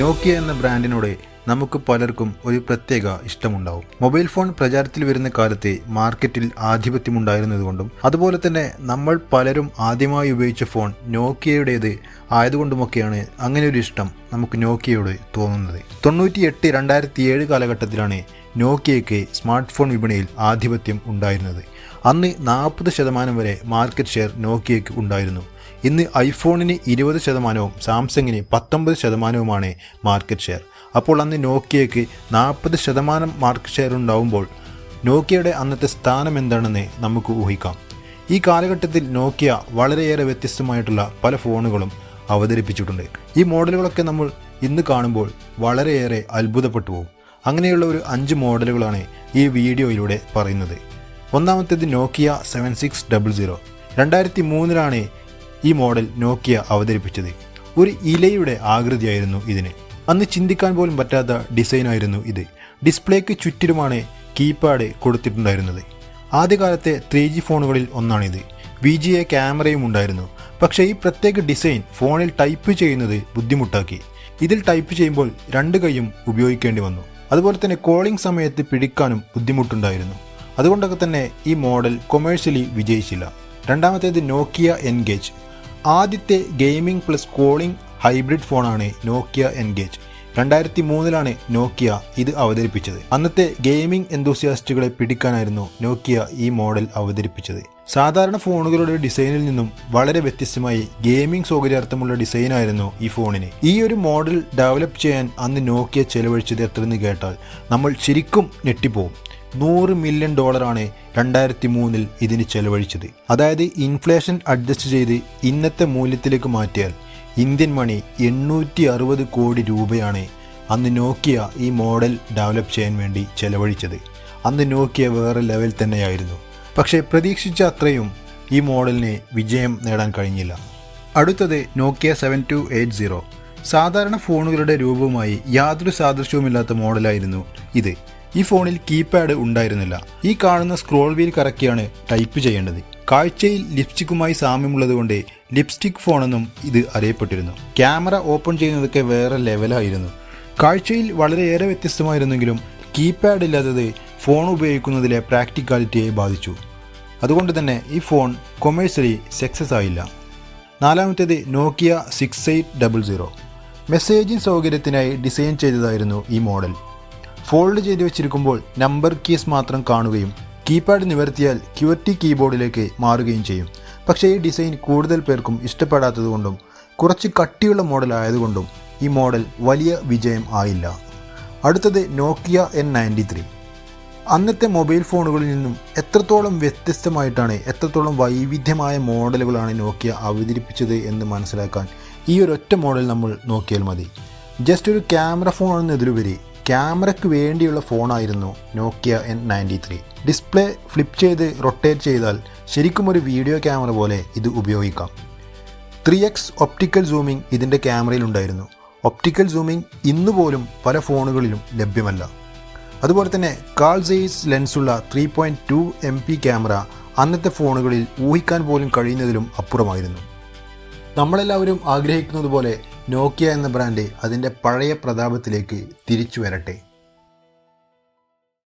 നോക്കിയ എന്ന ബ്രാൻഡിനോട് നമുക്ക് പലർക്കും ഒരു പ്രത്യേക ഇഷ്ടമുണ്ടാവും. മൊബൈൽ ഫോൺ പ്രചാരത്തിൽ വരുന്ന കാലത്തെ മാർക്കറ്റിൽ ആധിപത്യമുണ്ടായിരുന്നതുകൊണ്ടും അതുപോലെ തന്നെ നമ്മൾ പലരും ആദ്യമായി ഉപയോഗിച്ച ഫോൺ നോക്കിയയുടേത് ആയതുകൊണ്ടുമൊക്കെയാണ് അങ്ങനെ ഒരു ഇഷ്ടം നമുക്ക് നോക്കിയയോട് തോന്നുന്നത്. 98-2007 കാലഘട്ടത്തിലാണ് നോക്കിയയ്ക്ക് സ്മാർട്ട് ഫോൺ വിപണിയിൽ ആധിപത്യം ഉണ്ടായിരുന്നത്. അന്ന് 40% വരെ മാർക്കറ്റ് ഷെയർ നോക്കിയയ്ക്ക് ഉണ്ടായിരുന്നു. ഇന്ന് ഐഫോണിന് 20%, സാംസങ്ങിന് 19% മാർക്കറ്റ് ഷെയർ. അപ്പോൾ അന്ന് നോക്കിയയ്ക്ക് 40% മാർക്കറ്റ് ഷെയർ ഉണ്ടാവുമ്പോൾ നോക്കിയയുടെ അന്നത്തെ സ്ഥാനം എന്താണെന്ന് നമുക്ക് ഊഹിക്കാം. ഈ കാലഘട്ടത്തിൽ നോക്കിയ വളരെയേറെ വ്യത്യസ്തമായിട്ടുള്ള പല ഫോണുകളും അവതരിപ്പിച്ചിട്ടുണ്ട്. ഈ മോഡലുകളൊക്കെ നമ്മൾ ഇന്ന് കാണുമ്പോൾ വളരെയേറെ അത്ഭുതപ്പെട്ടു പോകും. അങ്ങനെയുള്ള ഒരു 5 മോഡലുകളാണ് ഈ വീഡിയോയിലൂടെ പറയുന്നത്. ഒന്നാമത്തേത് നോക്കിയ 7600. 2003 ഈ മോഡൽ നോക്കിയ അവതരിപ്പിച്ചത്. ഒരു ഇലയുടെ ആകൃതിയായിരുന്നു ഇതിന്. അന്ന് ചിന്തിക്കാൻ പോലും പറ്റാത്ത ഡിസൈനായിരുന്നു ഇത്. ഡിസ്പ്ലേക്ക് ചുറ്റിലുമാണ് കീപാഡ് കൊടുത്തിട്ടുണ്ടായിരുന്നത്. ആദ്യകാലത്തെ 3G ഫോണുകളിൽ ഒന്നാണിത്. VGA ക്യാമറയും ഉണ്ടായിരുന്നു. പക്ഷേ ഈ പ്രത്യേക ഡിസൈൻ ഫോണിൽ ടൈപ്പ് ചെയ്യുന്നത് ബുദ്ധിമുട്ടാക്കി. ഇതിൽ ടൈപ്പ് ചെയ്യുമ്പോൾ 2 കൈയും ഉപയോഗിക്കേണ്ടി വന്നു. അതുപോലെ തന്നെ കോളിംഗ് സമയത്ത് പിടിക്കാനും ബുദ്ധിമുട്ടുണ്ടായിരുന്നു. അതുകൊണ്ടൊക്കെ തന്നെ ഈ മോഡൽ കൊമേഴ്ഷ്യലി വിജയിച്ചില്ല. രണ്ടാമത്തേത് നോക്കിയ എൻഗേജ്. ആദ്യത്തെ ഗെയിമിംഗ് പ്ലസ് കോളിംഗ് ഹൈബ്രിഡ് ഫോണാണ് നോക്കിയ എൻഗേജ്. 2003 നോക്കിയ ഇത് അവതരിപ്പിച്ചത്. അന്നത്തെ ഗെയിമിംഗ് എന്തൂസിയാസ്റ്റുകളെ പിടിക്കാനായിരുന്നു നോക്കിയ ഈ മോഡൽ അവതരിപ്പിച്ചത്. സാധാരണ ഫോണുകളുടെ ഡിസൈനിൽ നിന്നും വളരെ വ്യത്യസ്തമായി ഗെയിമിംഗ് സൗകര്യാർത്ഥമുള്ള ഡിസൈനായിരുന്നു ഈ ഫോണിന്. ഈ ഒരു മോഡൽ ഡെവലപ്പ് ചെയ്യാൻ അന്ന് നോക്കിയ ചെലവഴിച്ചത് എത്രയെന്ന് കേട്ടാൽ നമ്മൾ ശരിക്കും ഞെട്ടിപ്പോവും. $100 മില്യൺ 2003 ഇതിന് ചെലവഴിച്ചത്. അതായത് ഇൻഫ്ലേഷൻ അഡ്ജസ്റ്റ് ചെയ്ത് ഇന്നത്തെ മൂല്യത്തിലേക്ക് മാറ്റിയാൽ ഇന്ത്യൻ മണി 860 കോടി രൂപയാണ് അന്ന് നോക്കിയ ഈ മോഡൽ ഡെവലപ്പ് ചെയ്യാൻ വേണ്ടി ചെലവഴിച്ചത്. അന്ന് നോക്കിയ വേറെ ലെവൽ തന്നെയായിരുന്നു. പക്ഷേ പ്രതീക്ഷിച്ച അത്രയും ഈ മോഡലിന് വിജയം നേടാൻ കഴിഞ്ഞില്ല. അടുത്തത് നോക്കിയ 7280. സാധാരണ ഫോണുകളുടെ രൂപവുമായി യാതൊരു സാദൃശ്യവുമില്ലാത്ത മോഡലായിരുന്നു ഇത്. ഈ ഫോണിൽ കീപാഡ് ഉണ്ടായിരുന്നില്ല. ഈ കാണുന്ന സ്ക്രോൾ വീൽ കറക്കിയാണ് ടൈപ്പ് ചെയ്യേണ്ടത്. കാഴ്ചയിൽ ലിപ്സ്റ്റിക്കുമായി സാമ്യമുള്ളതുകൊണ്ട് ലിപ്സ്റ്റിക് ഫോണെന്നും ഇത് അറിയപ്പെട്ടിരുന്നു. ക്യാമറ ഓപ്പൺ ചെയ്യുന്നതൊക്കെ വേറെ ലെവലായിരുന്നു. കാഴ്ചയിൽ വളരെയേറെ വ്യത്യസ്തമായിരുന്നെങ്കിലും കീപാഡ് ഇല്ലാത്തത് ഫോൺ ഉപയോഗിക്കുന്നതിലെ പ്രാക്ടിക്കാലിറ്റിയെ ബാധിച്ചു. അതുകൊണ്ട് തന്നെ ഈ ഫോൺ കൊമേഴ്സ്യലി സക്സസ് ആയില്ല. നാലാമത്തേത് നോക്കിയ 6800. മെസ്സേജിംഗ് സൗകര്യത്തിനായി ഡിസൈൻ ചെയ്തതായിരുന്നു ഈ മോഡൽ. ഫോൾഡ് ചെയ്ത് വെച്ചിരിക്കുമ്പോൾ നമ്പർ കീസ് മാത്രം കാണുകയും കീപാഡ് നിവർത്തിയാൽ QWERTY കീബോർഡിലേക്ക് മാറുകയും ചെയ്യും. പക്ഷേ ഈ ഡിസൈൻ കൂടുതൽ പേർക്കും ഇഷ്ടപ്പെടാത്തതുകൊണ്ടും കുറച്ച് കട്ടിയുള്ള മോഡൽ ആയതുകൊണ്ടും ഈ മോഡൽ വലിയ വിജയം ആയില്ല. അടുത്തത് നോക്കിയ N93. അന്നത്തെ മൊബൈൽ ഫോണുകളിൽ നിന്നും എത്രത്തോളം വ്യത്യസ്തമായിട്ടാണ്, എത്രത്തോളം വൈവിധ്യമായ മോഡലുകളാണ് നോക്കിയ അവതരിപ്പിച്ചത് എന്ന് മനസ്സിലാക്കാൻ ഈ ഒരൊറ്റ മോഡൽ നമ്മൾ നോക്കിയാൽ മതി. ജസ്റ്റ് ഒരു ക്യാമറ ഫോൺ എന്നതിലുപരി ക്യാമറയ്ക്ക് വേണ്ടിയുള്ള ഫോണായിരുന്നു നോക്കിയ N93. ഡിസ്പ്ലേ ഫ്ലിപ്പ് ചെയ്ത് റൊട്ടേറ്റ് ചെയ്താൽ ശരിക്കും ഒരു വീഡിയോ ക്യാമറ പോലെ ഇത് ഉപയോഗിക്കാം. 3x ഒപ്റ്റിക്കൽ സൂമിംഗ് ഇതിൻ്റെ ക്യാമറയിലുണ്ടായിരുന്നു. ഒപ്റ്റിക്കൽ സൂമിംഗ് ഇന്നുപോലും പല ഫോണുകളിലും ലഭ്യമല്ല. അതുപോലെ തന്നെ കാൾ സെയ്സ് ലെൻസുള്ള 3.2 MP ക്യാമറ അന്നത്തെ ഫോണുകളിൽ ഊഹിക്കാൻ പോലും കഴിയുന്നതിലും അപ്പുറമായിരുന്നു. നമ്മളെല്ലാവരും ആഗ്രഹിക്കുന്നത് പോലെ നോക്കിയ എന്ന ബ്രാൻഡ് അതിൻ്റെ പഴയ പ്രതാപത്തിലേക്ക് തിരിച്ചു വരട്ടെ.